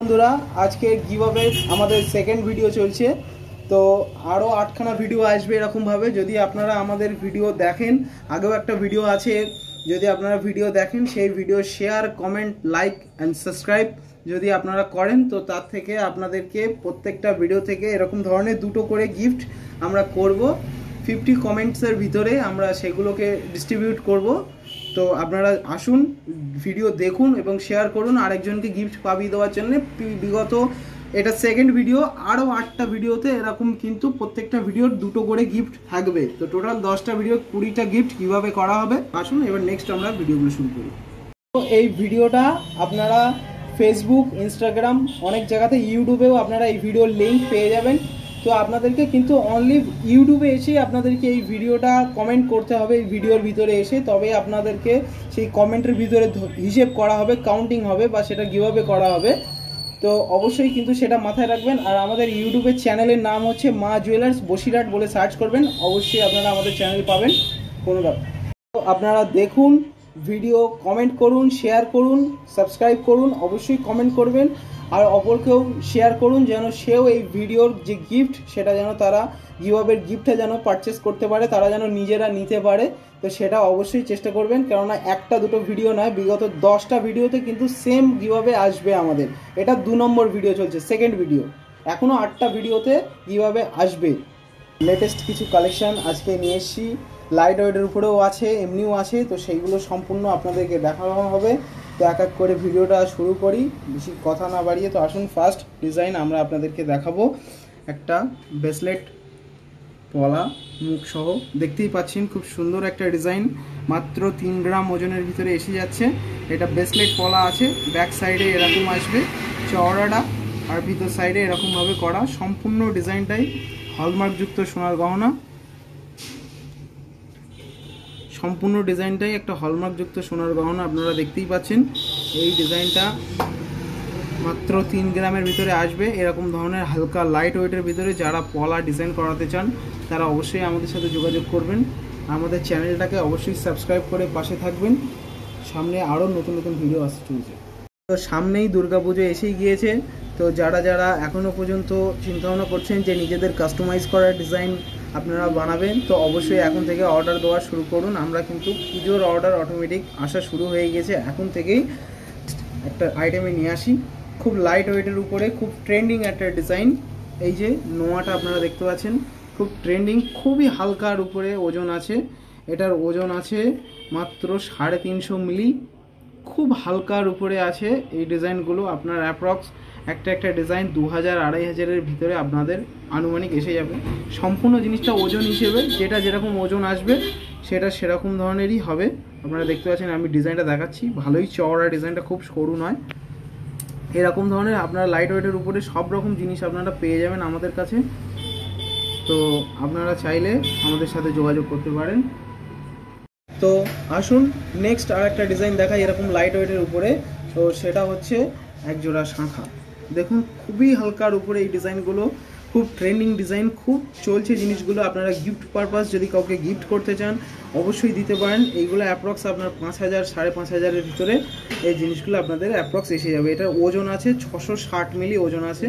বন্ধুরা আজকে গিভঅ্যাওয়ে আমাদের সেকেন্ড ভিডিও চলছে। তো আরও 8খানা ভিডিও আসবে এরকমভাবে। যদি আপনারা আমাদের ভিডিও দেখেন, আগেও একটা ভিডিও আছে, যদি আপনারা ভিডিও দেখেন সেই video share, comment, like and subscribe যদি আপনারা করেন, তো তার থেকে আপনাদেরকে প্রত্যেকটা ভিডিও থেকে এরকম ধরনের 2টো করে গিফট আমরা করব। 50 কমেন্টসের ভিতরে আমরা সেগুলোকে ডিস্ট্রিবিউট করব। তো আপনারা আসুন, ভিডিও দেখুন এবং শেয়ার করুন আরেকজনকে গিফট পাবিয়ে দেওয়ার জন্য। বিগত এটা সেকেন্ড ভিডিও, আরও 8টা ভিডিওতে এরকম কিন্তু প্রত্যেকটা ভিডিওর 2টো করে গিফট থাকবে। তো টোটাল 10টা ভিডিও 20টা গিফট কীভাবে করা হবে, আসুন এবার নেক্সট আমরা ভিডিওগুলো শুরু করি। তো এই ভিডিওটা আপনারা ফেসবুক, ইনস্টাগ্রাম, অনেক জায়গাতে, ইউটিউবেও আপনারা এই ভিডিওর লিঙ্ক পেয়ে যাবেন। তো আপনাদেরকে কিন্তু অনলি ইউটিউবে এসে আপনাদেরকে এই ভিডিওটা কমেন্ট করতে হবে, এই ভিডিওর ভিতরে এসে, তবে আপনাদেরকে সেই কমেন্টের ভিতরে হিসেব করা হবে, কাউন্টিং হবে বা সেটা গিভঅ্যাওয়ে করা হবে। তো অবশ্যই কিন্তু সেটা মাথায় রাখবেন। আর আমাদের ইউটিউবের চ্যানেলের নাম হচ্ছে মা জুয়েলার্স বসিরহাট বলে সার্চ করবেন, অবশ্যই আপনারা আমাদের চ্যানেল পাবেন। কোনো ব্যাপার। তো আপনারা দেখুন ভিডিও, কমেন্ট করুন, শেয়ার করুন, সাবস্ক্রাইব করুন, অবশ্যই কমেন্ট করবেন আর অপরকেও শেয়ার করুন যেন সেও এই ভিডিওর যে গিফট সেটা যেন তারা গিভঅ্যাওয়ের গিফটটা যেন পারচেস করতে পারে, তারা যেন নিজেরা নিতে পারে। তো সেটা অবশ্যই চেষ্টা করবেন, কেননা একটা দুটো ভিডিও নয়, বিগত 10টা ভিডিওতে কিন্তু সেম গিভঅ্যাওয়ে আসবে আমাদের। এটা 2 নম্বর ভিডিও চলছে, সেকেন্ড ভিডিও, এখনও 8টা ভিডিওতে গিভঅ্যাওয়ে আসবে। লেটেস্ট কিছু কালেকশান আজকে নিয়ে এসেছি, লাইট ওয়েটের উপরেও আছে, এমনিও আছে। তো সেইগুলো সম্পূর্ণ আপনাদেরকে দেখানো হবে। তো এক এক করে ভিডিওটা শুরু করি, বেশি কথা না বাড়িয়ে। তো আসুন, ফার্স্ট ডিজাইন আমরা আপনাদেরকে দেখাবো একটা ব্রেসলেট পলা মুখ সহ, দেখতেই পাচ্ছেন খুব সুন্দর একটা ডিজাইন, মাত্র 3 গ্রাম ওজনের ভিতরে এসে যাচ্ছে। এটা ব্রেসলেট পলা আছে, ব্যাক সাইডে এরকম আসবে চওড়াটা, আর ভিতর সাইডে এরকমভাবে করা। সম্পূর্ণ ডিজাইনটাই হলমার্কযুক্ত সোনার গহনা, সম্পূর্ণ ডিজাইনটাই একটা হলমার্কযুক্ত সোনার গহনা। আপনারা দেখতেই পাচ্ছেন এই ডিজাইনটা মাত্র 3 গ্রামের ভিতরে আসবে। এরকম ধরনের হালকা লাইট ওয়েটের ভিতরে যারা পলা ডিজাইন করাতে চান তারা অবশ্যই আমাদের সাথে যোগাযোগ করবেন। আমাদের চ্যানেলটাকে অবশ্যই সাবস্ক্রাইব করে পাশে থাকবেন, সামনে আরও নতুন নতুন ভিডিও আসতে চলছে। তো সামনেই দুর্গাপুজো এসেই গিয়েছে। তো যারা যারা এখনও পর্যন্ত চিন্তাভাবনা করছেন যে নিজেদের কাস্টমাইজ করার ডিজাইন আপনারা বানাবেন, তো অবশ্যই এখন থেকে অর্ডার দেওয়া শুরু করুন। আমরা কিন্তু পুজোর অর্ডার অটোমেটিক আসা শুরু হয়ে গেছে, এখন থেকেই একটা আইটেমে নিয়ে আসি। খুব লাইট ওয়েটের উপরে খুব ট্রেন্ডিং একটা ডিজাইন। এই যে নোয়াটা আপনারা দেখতে পাচ্ছেন, খুব ট্রেন্ডিং, খুবই হালকার উপরে ওজন আছে। এটার ওজন আছে মাত্র 350 মিলি, খুব হালকার উপরে আছে। এই ডিজাইনগুলো আপনার অ্যাপ্রক্স একটা ডিজাইন 2000-2500-এর ভিতরে আপনাদের আনুমানিক এসে যাবে। সম্পূর্ণ জিনিসটা ওজন হিসেবে যেটা যেরকম ওজন আসবে সেটা সেরকম ধরনেরই হবে। আপনারা দেখতে পাচ্ছেন, আমি ডিজাইনটা দেখাচ্ছি, ভালোই চওড়া ডিজাইনটা, খুব সরু নয়। এরকম ধরনের আপনারা লাইট ওয়েটের উপরে সব রকম জিনিস আপনারা পেয়ে যাবেন আমাদের কাছে। তো আপনারা চাইলে আমাদের সাথে যোগাযোগ করতে পারেন। তো আসুন নেক্সট আর একটা ডিজাইন দেখাই এরকম লাইট ওয়েটের উপরে। তো সেটা হচ্ছে একজোড়া শাঁখা। দেখুন খুবই হালকার উপরে এই ডিজাইনগুলো, খুব ট্রেন্ডিং ডিজাইন, খুব চলছে জিনিসগুলো। আপনারা গিফট পারপাস যদি কাউকে গিফট করতে চান অবশ্যই দিতে পারেন। এইগুলো অ্যাপ্রক্স আপনার 5000-5500-এর ভিতরে এই জিনিসগুলো আপনাদের অ্যাপ্রক্স এসে যাবে। এটার ওজন আছে 660 মিলি ওজন আছে।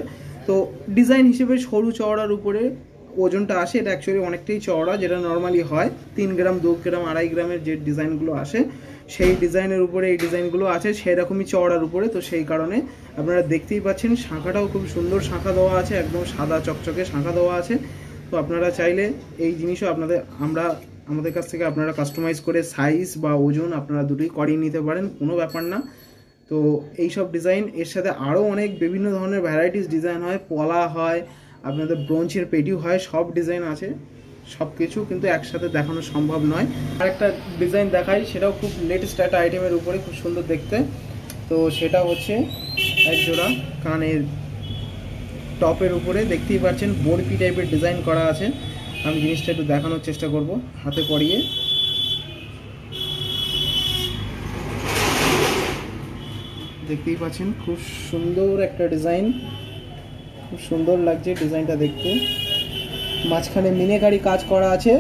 তো ডিজাইন হিসেবে সরু চওড়ার উপরে ওজনটা আসে। এটা অ্যাকচুয়ালি অনেকটাই চওড়া, যেটা নর্মালি হয় 3 গ্রাম, 2 গ্রাম, 2.5 গ্রামের যে ডিজাইনগুলো আসে সেই ডিজাইনের উপরে এই ডিজাইনগুলো আছে, সেরকমই চওড়ার উপরে। তো সেই কারণে আপনারা দেখতেই পাচ্ছেন শাঁখাটাও খুব সুন্দর শাঁখা দেওয়া আছে, একদম সাদা চকচকে শাঁখা দেওয়া আছে। তো আপনারা চাইলে এই জিনিসও আমাদের কাছ থেকে আপনারা কাস্টমাইজ করে সাইজ বা ওজন আপনারা দুটোই করিয়ে নিতে পারেন, কোনো ব্যাপার না। তো এই সব ডিজাইন এর সাথে আরও অনেক বিভিন্ন ধরনের ভ্যারাইটিস ডিজাইন হয়, পলা হয়, আপনাদের ব্রোঞ্চের পেটিও হয়, সব ডিজাইন আছে। সব কিছু কিন্তু একসাথে দেখানো সম্ভব নয়। আর একটা ডিজাইন দেখাই, সেটাও খুব লেটেস্ট একটা আইটেমের উপরে, খুব সুন্দর দেখতে। তো সেটা হচ্ছে একজোড়া কানের টপের উপরে, দেখতেই পাচ্ছেন বরফি টাইপের ডিজাইন করা আছে। আমি জিনিসটা একটু দেখানোর চেষ্টা করব হাতে পরিয়ে। দেখতেই পাচ্ছেন খুব সুন্দর একটা ডিজাইন, খুব সুন্দর লাগছে ডিজাইনটা দেখতে। মাঝখানে মিনেকারি কাজ করা আছে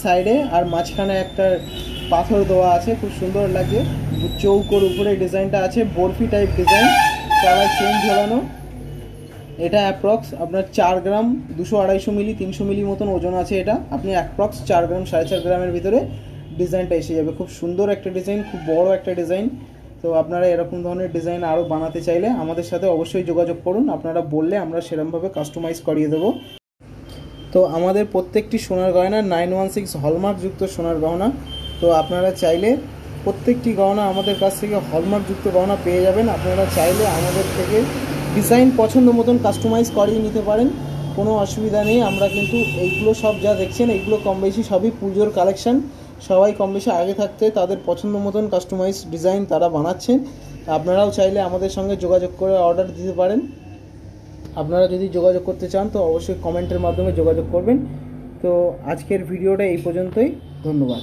সাইডে, আর মাঝখানে একটা পাথর দেওয়া আছে, খুব সুন্দর লাগে। চৌকোর উপরে ডিজাইনটা আছে, বরফি টাইপ ডিজাইন, তলায় চেন ঝোলানো। এটা অ্যাপ্রক্স আপনার 4 গ্রাম 200-250 মিলি 300 মিলি মতন ওজন আছে। এটা আপনি অ্যাপ্রক্স 4 গ্রাম 4.5 গ্রামের ভিতরে ডিজাইনটা এসে যাবে। খুব সুন্দর একটা ডিজাইন, খুব বড় একটা ডিজাইন। তো আপনারা এরকম ধরনের ডিজাইন আরও বানাতে চাইলে আমাদের সাথে অবশ্যই যোগাযোগ করুন। আপনারা বললে আমরা সেরকমভাবে কাস্টমাইজ করিয়ে দেবো। তো আমাদের প্রত্যেকটি সোনার গয়না 916 হলমার্কযুক্ত সোনার গহনা। তো আপনারা চাইলে প্রত্যেকটি গহনা আমাদের কাছ থেকে হলমার্কযুক্ত গহনা পেয়ে যাবেন। আপনারা চাইলে আমাদের থেকে ডিজাইন পছন্দ মতন কাস্টমাইজ করিয়ে নিতে পারেন, কোনো অসুবিধা নেই। আমরা কিন্তু এইগুলো সব যা দেখছেন এইগুলো কম বেশি সবই পুজোর কালেকশান। সবাই কম বেশি আগে থাকতে তাদের পছন্দ মতন কাস্টমাইজ ডিজাইন তারা বানাচ্ছেন। আপনারাও চাইলে আমাদের সঙ্গে যোগাযোগ করে অর্ডার দিতে পারেন। আপনারা যদি যোগাযোগ করতে চান তো অবশ্যই কমেন্টের মাধ্যমে যোগাযোগ করবেন। তো আজকের ভিডিওটা এই পর্যন্তই, ধন্যবাদ।